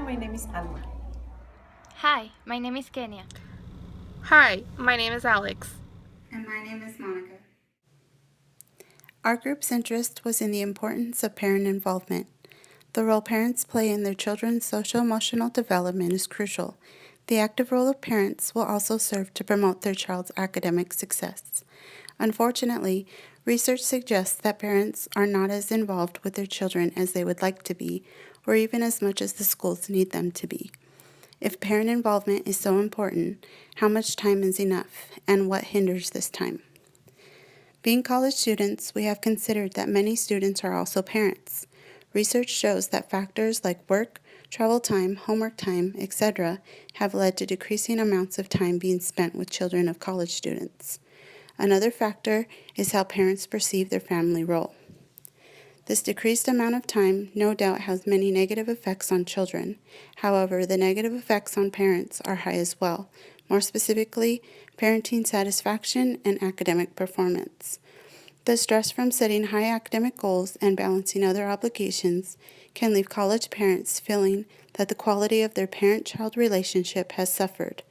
my name is Alma. Hi, my name is Kenya. Hi, my name is Alex. And my name is Monica. Our group's interest was in the importance of parent involvement. The role parents play in their children's social-emotional development is crucial. The active role of parents will also serve to promote their child's academic success. Unfortunately, research suggests that parents are not as involved with their children as they would like to be, or even as much as the schools need them to be. If parent involvement is so important, how much time is enough, and what hinders this time? Being college students, we have considered that many students are also parents. Research shows that factors like work, travel time, homework time, etc. have led to decreasing amounts of time being spent with children of college students. Another factor is how parents perceive their family role. This decreased amount of time no doubt has many negative effects on children. However, the negative effects on parents are high as well, more specifically, parenting satisfaction and academic performance. The stress from setting high academic goals and balancing other obligations can leave college parents feeling that the quality of their parent-child relationship has suffered.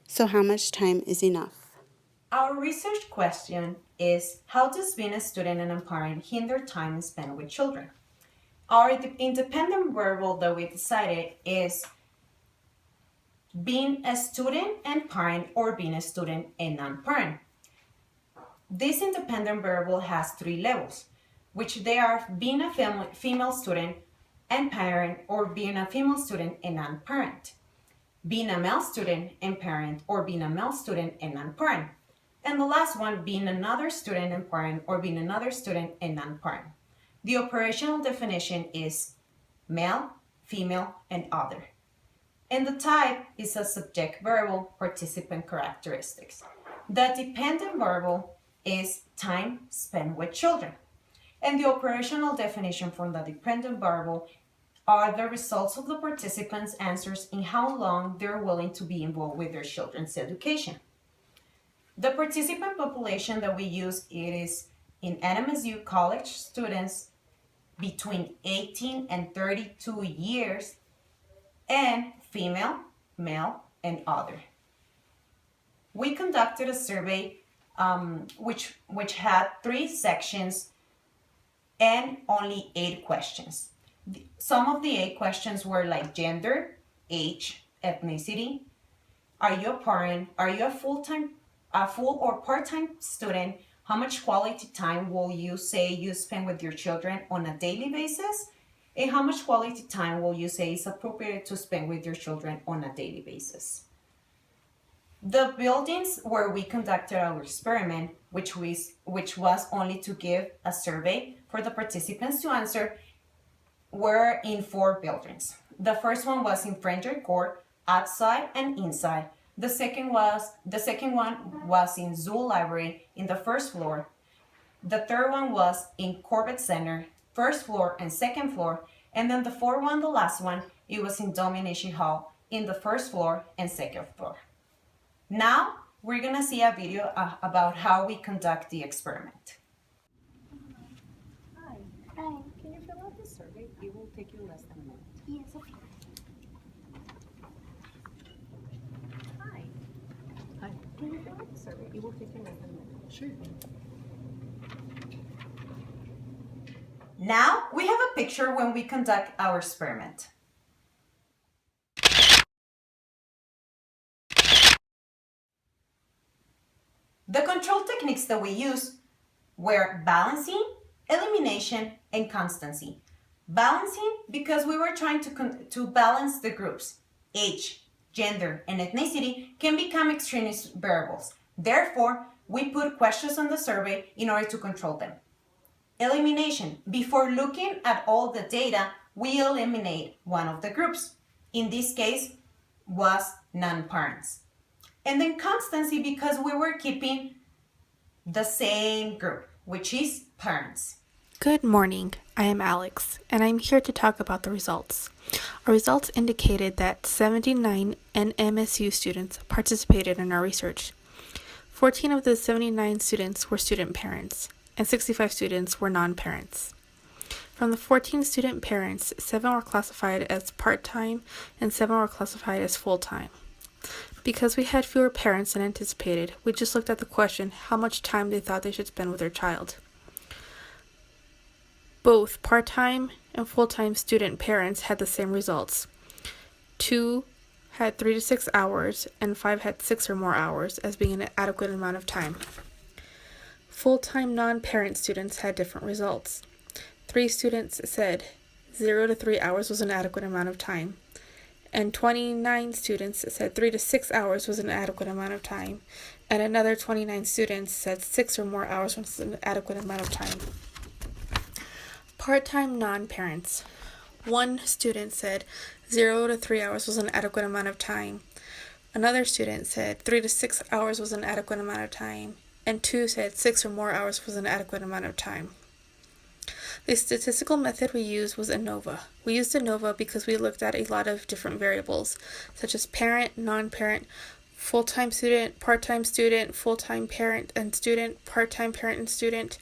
So how much time is enough? Our research question is, how does being a student and a parent hinder time spent with children? Our independent variable that we decided is being a student and parent or being a student and non-parent. This independent variable has 3 levels, which they are being a female student and parent or being a female student and non-parent, being a male student and parent or being a male student and non-parent, and the last one being another student and parent or being another student and non-parent. The operational definition is male, female, and other. And the type is a subject variable, participant characteristics. The dependent variable is time spent with children. And the operational definition for the dependent variable are the results of the participants' answers in how long they're willing to be involved with their children's education. The participant population that we use is in NMSU college students between 18 and 32 years and female, male, and other. We conducted a survey which had 3 sections and only 8 questions. Some of the 8 questions were like gender, age, ethnicity, are you a parent, are you a full or part-time student, how much quality time will you say you spend with your children on a daily basis, and how much quality time will you say is appropriate to spend with your children on a daily basis. The buildings where we conducted our experiment, which was only to give a survey for the participants to answer, were in 4 buildings. The first one was in Frederick Court, outside and inside. The second one was in Zoo Library in the 1st floor. The third one was in Corbett Center, 1st floor and 2nd floor. And then the 4th one, the last one, it was in Dominici Hall in the 1st floor and 2nd floor. Now, we're gonna see a video about how we conduct the experiment. Hi. Can you fill out the survey? It will take you less than a minute. Yes, of course. Hi. Can you fill out the survey? It will take you less than a minute. Sure. Now, we have a picture when we conduct our experiment. The control techniques that we used were balancing, elimination, and constancy. Balancing because we were trying to balance the groups. Age, gender, and ethnicity can become extraneous variables. Therefore, we put questions on the survey in order to control them. Elimination. Before looking at all the data, we eliminate one of the groups. In this case, was non-parents. And then constancy because we were keeping the same group, which is parents. Good morning. I am Alex, and I'm here to talk about the results. Our results indicated that 79 NMSU students participated in our research. 14 of the 79 students were student parents, and 65 students were non-parents. From the 14 student parents, 7 were classified as part-time and 7 were classified as full-time. Because we had fewer parents than anticipated, we just looked at the question how much time they thought they should spend with their child. Both part-time and full-time student parents had the same results. 2 had 3 to 6 hours, and 5 had 6 or more hours as being an adequate amount of time. Full-time non-parent students had different results. 3 students said 0 to 3 hours was an adequate amount of time, and 29 students said 3 to 6 hours was an adequate amount of time, and another 29 students said 6 or more hours was an adequate amount of time. Part-time non-parents. 1 student said 0 to 3 hours was an adequate amount of time. Another student said 3 to 6 hours was an adequate amount of time, and 2 said 6 or more hours was an adequate amount of time. The statistical method we used was ANOVA. We used ANOVA because we looked at a lot of different variables, such as parent, non-parent, full-time student, part-time student, full-time parent and student, part-time parent and student,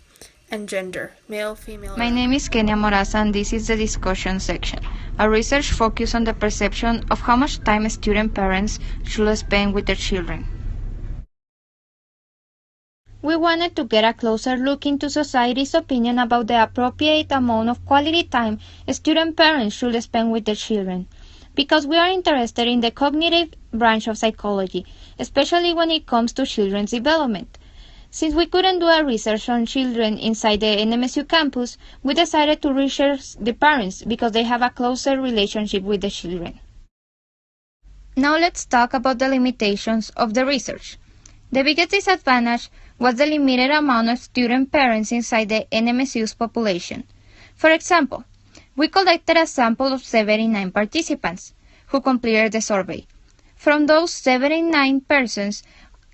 and gender, male, female. My name is Kenia Moraza, and this is the discussion section. Our research focused on the perception of how much time student parents should spend with their children. We wanted to get a closer look into society's opinion about the appropriate amount of quality time student parents should spend with their children, because we are interested in the cognitive branch of psychology, especially when it comes to children's development. Since we couldn't do a research on children inside the NMSU campus, we decided to research the parents because they have a closer relationship with the children. Now let's talk about the limitations of the research. The biggest disadvantage was the limited amount of student parents inside the NMSU's population. For example, we collected a sample of 79 participants who completed the survey. From those 79 persons,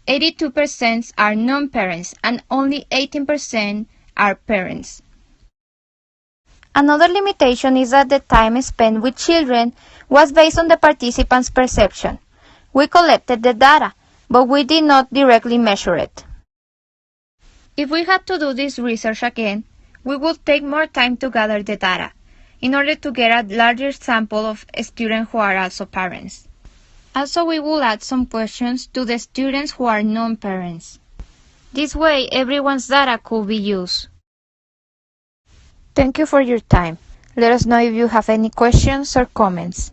82% are non-parents and only 18% are parents. Another limitation is that the time spent with children was based on the participants' perception. We collected the data, but we did not directly measure it. If we had to do this research again, we would take more time to gather the data in order to get a larger sample of students who are also parents. Also, we will add some questions to the students who are non-parents. This way, everyone's data could be used. Thank you for your time. Let us know if you have any questions or comments.